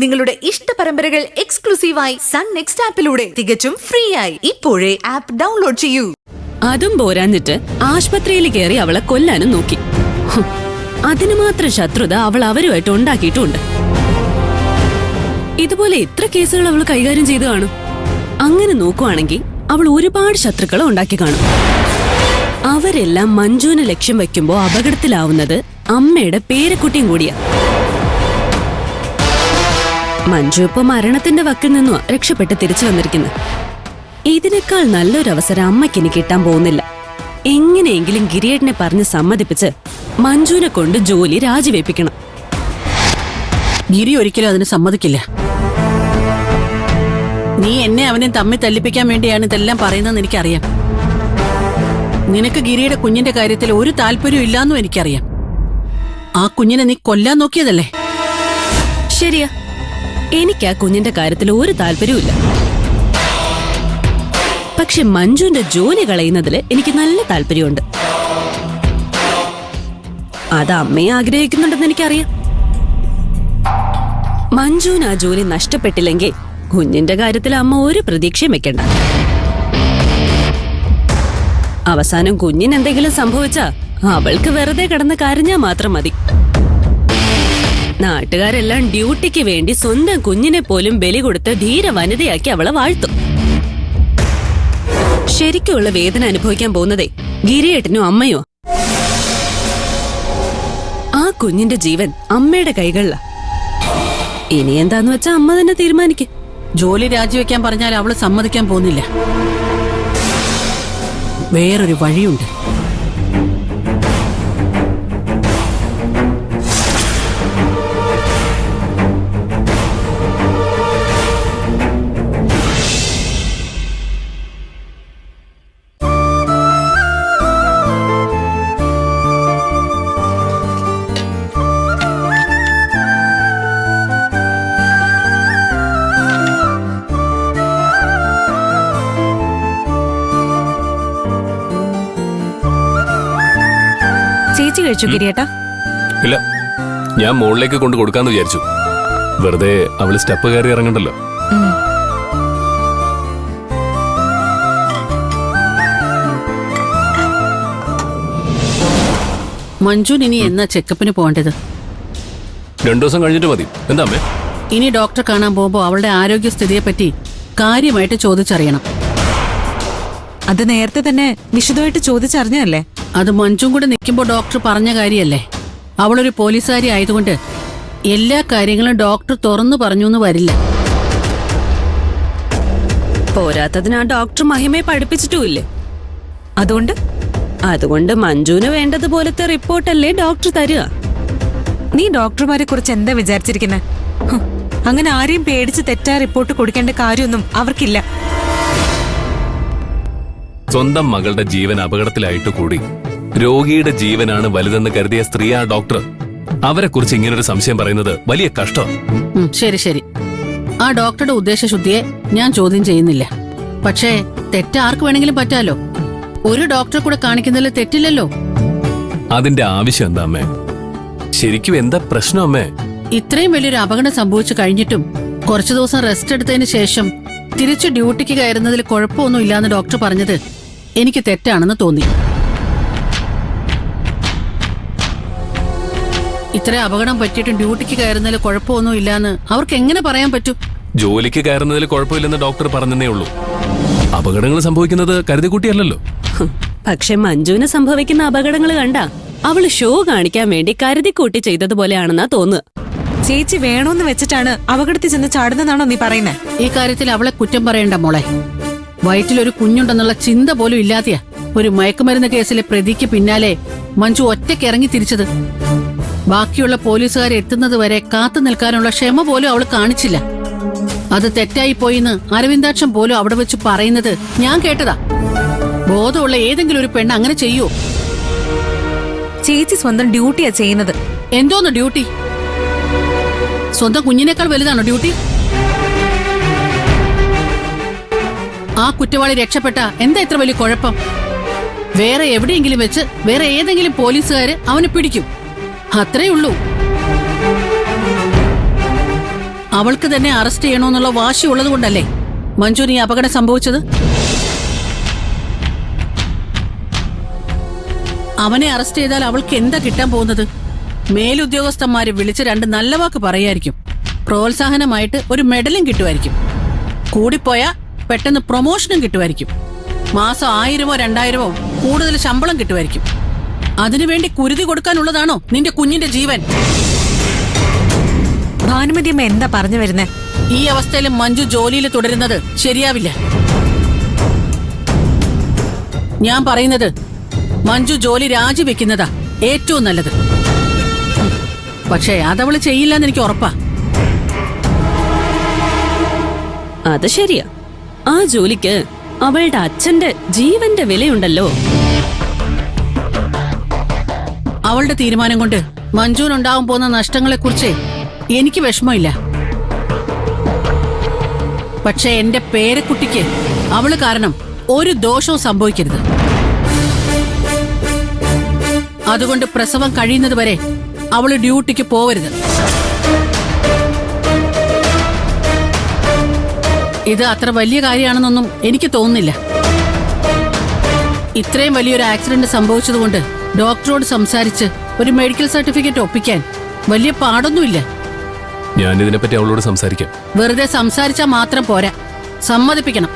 നിങ്ങളുടെ ഇഷ്ട പരമ്പരകൾ എക്സ്ക്ലൂസീവായി സൺ നെക്സ്റ്റ് ആപ്പിലൂടെ തികച്ചും ഫ്രീ ആയി ഇപ്പോഴേ ആപ്പ് ഡൗൺലോഡ് ചെയ്യൂ. അതും പോരാഞ്ഞിട്ട് ആശുപത്രിയിൽ കയറി അവളെ കൊല്ലാനും നോക്കി. അതിനു മാത്രം ശത്രുത അവൾ അവരുമായിട്ട് ഉണ്ടാക്കിയിട്ടുമുണ്ട്. ഇതുപോലെ എത്ര കേസുകൾ അവൾ കൈകാര്യം ചെയ്തു കാണും. അങ്ങനെ നോക്കുവാണെങ്കിൽ അവൾ ഒരുപാട് ശത്രുക്കളെ ഉണ്ടാക്കി കാണും. അവരെല്ലാം മഞ്ജുവിനെ ലക്ഷ്യം വെക്കുമ്പോ അപകടത്തിലാവുന്നത് അമ്മയുടെ പേരക്കുട്ടിയും കൂടിയാ. മഞ്ജു ഇപ്പൊ മരണത്തിന്റെ വക്കിൽ നിന്നുവാ രക്ഷപ്പെട്ട് തിരിച്ചു വന്നിരിക്കുന്നത്. ഇതിനേക്കാൾ നല്ലൊരവസരം അമ്മയ്ക്ക് ഇനി കിട്ടാൻ പോകുന്നില്ല. എങ്ങനെയെങ്കിലും ഗിരിയേട്ടനെ പറഞ്ഞ് സമ്മതിപ്പിച്ച് മഞ്ജുവിനെ കൊണ്ട് ജോലി രാജിവെപ്പിക്കണം. ഗിരി ഒരിക്കലും അതിന് സമ്മതിക്കില്ല. നീ എന്നെ അവനെ തമ്മിൽ തല്ലിപ്പിക്കാൻ വേണ്ടിയാണ് ഇതെല്ലാം പറയുന്നതെന്ന് എനിക്കറിയാം. നിനക്ക് ഗിരിയുടെ കുഞ്ഞിന്റെ കാര്യത്തിൽ ഒരു താല്പര്യവും ഇല്ലാന്നും എനിക്കറിയാം. ആ കുഞ്ഞിനെ നീ കൊല്ലാൻ നോക്കിയതല്ലേ? ശരിയാ, എനിക്ക് ആ കുഞ്ഞിന്റെ കാര്യത്തിൽ ഒരു താല്പര്യവുമില്ല. പക്ഷെ മഞ്ജുവിന്റെ ജോലി കളയുന്നതിൽ എനിക്ക് നല്ല താല്പര്യമുണ്ട്. അത് അമ്മയെ ആഗ്രഹിക്കുന്നുണ്ടെന്ന് എനിക്കറിയാം. മഞ്ജുവിന് ആ ജോലി നഷ്ടപ്പെട്ടില്ലെങ്കിൽ കുഞ്ഞിന്റെ കാര്യത്തിൽ അമ്മ ഒരു പ്രതീക്ഷയും വെക്കണ്ട. അവസാനം കുഞ്ഞിന് എന്തെങ്കിലും സംഭവിച്ചാ അവൾക്ക് വെറുതെ കിടന്ന് കരഞ്ഞാ മാത്രം മതി. നാട്ടുകാരെല്ലാം ഡ്യൂട്ടിക്ക് വേണ്ടി സ്വന്തം കുഞ്ഞിനെ പോലും ബലി കൊടുത്ത് ധീര വനിതയാക്കി അവളെ വാഴ്ത്തും. ശരിക്കുള്ള വേദന അനുഭവിക്കാൻ പോകുന്നതേ ഗിരിയേട്ടനും അമ്മയോ. ആ കുഞ്ഞിന്റെ ജീവൻ അമ്മയുടെ കൈകളിലാ. ഇനി എന്താന്ന് വെച്ചാ അമ്മ തന്നെ തീരുമാനിക്കും. ജോലി രാജിവെക്കാൻ പറഞ്ഞാൽ അവള് സമ്മതിക്കാൻ പോകുന്നില്ല. വേറൊരു വഴിയുണ്ട്. ചേച്ചി കഴിച്ചു ഗിരിയേട്ടാ? ഇല്ല, ഞാൻ മുകളിലേക്ക് കൊണ്ട് കൊടുക്കാന്ന് വിചാരിച്ചു. വെറുതെ അവള് സ്റ്റെപ്പ് കയറി ഇറങ്ങണ്ടല്ലോ. മഞ്ജുൻ ഇനി എന്നാ ചെക്കപ്പിന് പോകേണ്ടത്? 2 ദിവസം കഴിഞ്ഞിട്ട് മതി. എന്താ അമ്മേ? ഇനി ഡോക്ടറെ കാണാൻ പോകുമ്പോ അവളുടെ ആരോഗ്യസ്ഥിതിയെ പറ്റി കാര്യമായിട്ട് ചോദിച്ചറിയണം. അത് നേരത്തെ തന്നെ വിശദമായിട്ട് ചോദിച്ചറിഞ്ഞല്ലേ? അത് മഞ്ജും കൂടെ നിൽക്കുമ്പോ ഡോക്ടർ പറഞ്ഞ കാര്യല്ലേ. അവളൊരു പോലീസുകാരി ആയതുകൊണ്ട് എല്ലാ കാര്യങ്ങളും ഡോക്ടർ തുറന്നു പറഞ്ഞു എന്ന് വരില്ല. പോരാത്തതിന് ആ ഡോക്ടർ മഹിമയെ പഠിപ്പിച്ചിട്ടുമില്ലേ. അതുകൊണ്ട് മഞ്ജുവിന് വേണ്ടതുപോലത്തെ റിപ്പോർട്ടല്ലേ ഡോക്ടർ തരിക. നീ ഡോക്ടർമാരെ കുറിച്ച് എന്താ വിചാരിച്ചിരിക്കുന്നെ? അങ്ങനെ ആരെയും പേടിച്ച് തെറ്റായ റിപ്പോർട്ട് കൊടുക്കേണ്ട കാര്യമൊന്നും അവർക്കില്ല. സ്വന്തം മകളുടെ ജീവൻ അപകടത്തിലായിട്ട് കൂടി രോഗിയുടെ ജീവനാണ് വലുതെന്ന് കരുതിയ സ്ത്രീയാ ഡോക്ടർ. അവരെ കുറിച്ച് ഇങ്ങനൊരു സംശയം പറയുന്നത് വലിയ കഷ്ടം. ശരി ശരി, ആ ഡോക്ടറുടെ ഉദ്ദേശശുദ്ധിയെ ഞാൻ ചോദ്യം ചെയ്യുന്നില്ല. പക്ഷേ തെറ്റാർക്ക് വേണമെങ്കിലും പറ്റാലോ. ഒരു ഡോക്ടറെ കൂടെ കാണിക്കുന്നതിൽ തെറ്റില്ലല്ലോ. അതിന്റെ ആവശ്യം എന്താ അമ്മേ? ശരിക്കും എന്താ പ്രശ്നം അമ്മേ? ഇത്രയും വലിയൊരു അപകടം സംഭവിച്ചു കഴിഞ്ഞിട്ടും കുറച്ചു ദിവസം റെസ്റ്റ് എടുത്തതിന് ശേഷം തിരിച്ചു ഡ്യൂട്ടിക്ക് കയറുന്നതിൽ കുഴപ്പമൊന്നും ഇല്ലാന്ന് ഡോക്ടർ പറഞ്ഞത് എനിക്ക് തെറ്റാണെന്ന് തോന്നി. ഇത്ര അപകടം പറ്റിയിട്ടും ഡ്യൂട്ടിക്ക് കയറുന്നതിൽ കുഴപ്പമൊന്നും ഇല്ലാന്ന് അവർക്ക് എങ്ങനെ പറയാൻ പറ്റൂ? ജോലിക്ക് കയറുന്നതിൽ കുഴപ്പമില്ലെന്ന് ഡോക്ടർ പറഞ്ഞതേ ഉള്ളൂ. അപകടങ്ങൾ സംഭവിക്കുന്നത് കരുതിക്കൂട്ടിയല്ലോ. പക്ഷെ മഞ്ജുവിന് സംഭവിക്കുന്ന അപകടങ്ങൾ കണ്ട അവള് ഷോ കാണിക്കാൻ വേണ്ടി കരുതിക്കൂട്ടി ചെയ്തതുപോലെയാണെന്നാ തോന്നുക. ചേച്ചി വേണോന്ന് വെച്ചിട്ടാണ് അപകടത്തിൽ ചെന്ന് ചാടുന്നതാണോ നീ പറയുന്നേ? ഈ കാര്യത്തിൽ അവളെ കുറ്റം പറയണ്ട മോളെ. വയറ്റിലൊരു കുഞ്ഞുണ്ടെന്നുള്ള ചിന്ത പോലും ഇല്ലാതെയാ ഒരു മയക്കുമരുന്ന് കേസിലെ പ്രതിക്ക് പിന്നാലെ മഞ്ജു ഒറ്റയ്ക്ക് ഇറങ്ങി തിരിച്ചത്. ബാക്കിയുള്ള പോലീസുകാർ എത്തുന്നത് വരെ കാത്തു നിൽക്കാനുള്ള ക്ഷമ പോലും അവൾ കാണിച്ചില്ല. അത് തെറ്റായി പോയിന്ന് അരവിന്ദാക്ഷൻ പോലും അവിടെ വെച്ച് പറയുന്നത് ഞാൻ കേട്ടതാ. ബോധമുള്ള ഏതെങ്കിലും ഒരു പെണ്ണ് അങ്ങനെ ചെയ്യൂ? ചേച്ചി സ്വന്തം ഡ്യൂട്ടിയാ ചെയ്യുന്നത്. എന്തോന്ന് ഡ്യൂട്ടി? സ്വന്തം കുഞ്ഞിനേക്കാൾ വലുതാണോ ഡ്യൂട്ടി? ആ കുറ്റവാളി രക്ഷപ്പെട്ട എന്താ ഇത്ര വലിയ കുഴപ്പം? വേറെ എവിടെയെങ്കിലും വെച്ച് വേറെ ഏതെങ്കിലും പോലീസുകാര് അവനെ പിടിക്കും, അത്രേ ഉള്ളൂ. അവൾക്ക് തന്നെ അറസ്റ്റ് ചെയ്യണമെന്നുള്ള വാശി ഉള്ളത് കൊണ്ടല്ലേ മഞ്ജുവിന് ഈ അപകടം സംഭവിച്ചത്? അവനെ അറസ്റ്റ് ചെയ്താൽ അവൾക്ക് എന്താ കിട്ടാൻ പോകുന്നത്? മേലുദ്യോഗസ്ഥന്മാര് വിളിച്ച് 2 നല്ല വാക്ക് പറയായിരിക്കും. പ്രോത്സാഹനമായിട്ട് ഒരു മെഡലും കിട്ടുമായിരിക്കും. കൂടിപ്പോയാ പെട്ടെന്ന് പ്രൊമോഷനും കിട്ടുമായിരിക്കും. മാസം 1000-ഓ 2000-ഓ കൂടുതൽ ശമ്പളം കിട്ടുമായിരിക്കും. അതിനുവേണ്ടി കുരുതി കൊടുക്കാനുള്ളതാണോ നിന്റെ കുഞ്ഞിന്റെ ജീവൻ? ഭാനുമതിയമ്മ എന്താ പറഞ്ഞു വരുന്നേ? ഈ അവസ്ഥയിൽ മഞ്ജു ജോലിയിൽ തുടരുന്നത് ശരിയാവില്ല. ഞാൻ പറയുന്നത് മഞ്ജു ജോലി രാജിവെക്കുന്നതാ ഏറ്റവും നല്ലത്. പക്ഷേ അതവള് ചെയ്യില്ലെന്ന് എനിക്ക് ഉറപ്പാ. അത് ശരിയാ. ആ ജോലിക്ക് അവളുടെ അച്ഛന്റെ ജീവന്റെ വിലയുണ്ടല്ലോ. അവളുടെ തീരുമാനം കൊണ്ട് മഞ്ജുവിനുണ്ടാവാൻ പോകുന്ന നഷ്ടങ്ങളെക്കുറിച്ച് എനിക്ക് വിഷമമില്ല. പക്ഷെ എന്റെ പേരക്കുട്ടിക്ക് അവള് കാരണം ഒരു ദോഷവും സംഭവിക്കരുത്. അതുകൊണ്ട് പ്രസവം കഴിയുന്നത് വരെ അവള് ഡ്യൂട്ടിക്ക് പോവരുത്. ഇത് അത്ര വലിയ കാര്യമാണെന്നൊന്നും എനിക്ക് തോന്നുന്നില്ല. ഇത്രയും വലിയൊരു ആക്സിഡന്റ് സംഭവിച്ചതുകൊണ്ട് ഡോക്ടറോട് സംസാരിച്ച് ഒരു മെഡിക്കൽ സർട്ടിഫിക്കറ്റ് ഒപ്പിക്കാൻ വലിയ പാടൊന്നുമില്ല. ഞാനിതിനെപ്പറ്റി അവളോട് സംസാരിക്കാം. വെറുതെ സംസാരിച്ചാൽ മാത്രം പോരാ, സമ്മതിപ്പിക്കണം.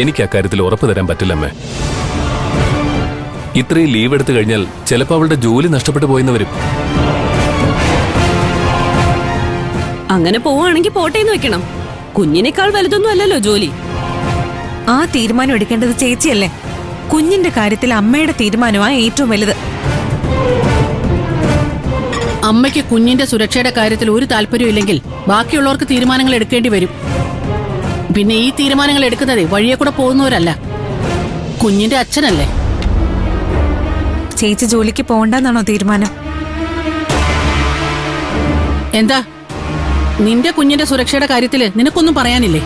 എനിക്ക് അക്കാര്യത്തിൽ ഉറപ്പ് തരാൻ പറ്റില്ലമ്മേ. ഇത്രയും ലീവ് എടുത്തു കഴിഞ്ഞാൽ ചിലപ്പോൾ അവളുടെ ജോലി നഷ്ടപ്പെട്ടു പോയെന്ന് വരും. അങ്ങനെ പോവാണെങ്കിൽ പോട്ടേന്ന് വെക്കണം. കുഞ്ഞിനേക്കാൾ വലുതൊന്നും അല്ലല്ലോ ജോലി. ആ തീരുമാനം എടുക്കേണ്ടത് ചേച്ചിയല്ലേ? കുഞ്ഞിന്റെ കാര്യത്തിൽ അമ്മയുടെ തീരുമാനമാണ് ഏറ്റവും വലുത്. അമ്മയ്ക്ക് കുഞ്ഞിന്റെ സുരക്ഷയുടെ കാര്യത്തിൽ ഒരു താല്പര്യമില്ലെങ്കിൽ ബാക്കിയുള്ളവർക്ക് തീരുമാനങ്ങൾ എടുക്കേണ്ടി വരും. പിന്നെ ഈ തീരുമാനങ്ങൾ എടുക്കുന്നത് വഴിയെ കൂടെ പോകുന്നവരല്ല, കുഞ്ഞിന്റെ അച്ഛനല്ലേ. ചേച്ചി ജോലിക്ക് പോകണ്ടെന്നാണോ തീരുമാനം? എന്താ നിന്റെ കുഞ്ഞിന്റെ സുരക്ഷയുടെ കാര്യത്തില് നിനക്കൊന്നും പറയാനില്ലേ?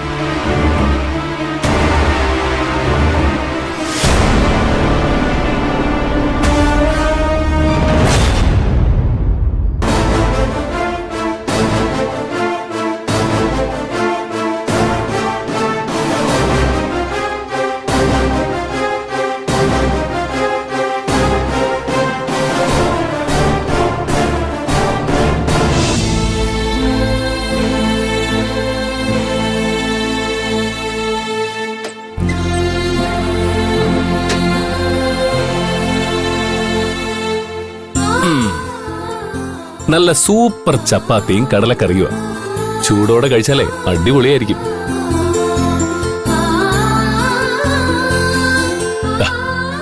നല്ല സൂപ്പർ ചപ്പാത്തിയും കടലക്കറിയുക. ചൂടോടെ കഴിച്ചാലേ അടിപൊളിയായിരിക്കും.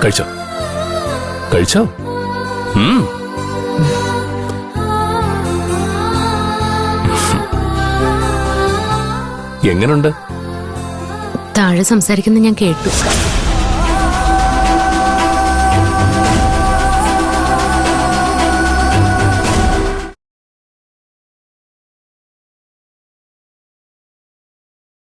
കഴിച്ചോ കഴിച്ചോ. എങ്ങനുണ്ട്? താഴെ സംസാരിക്കുന്നത് ഞാൻ കേട്ടു.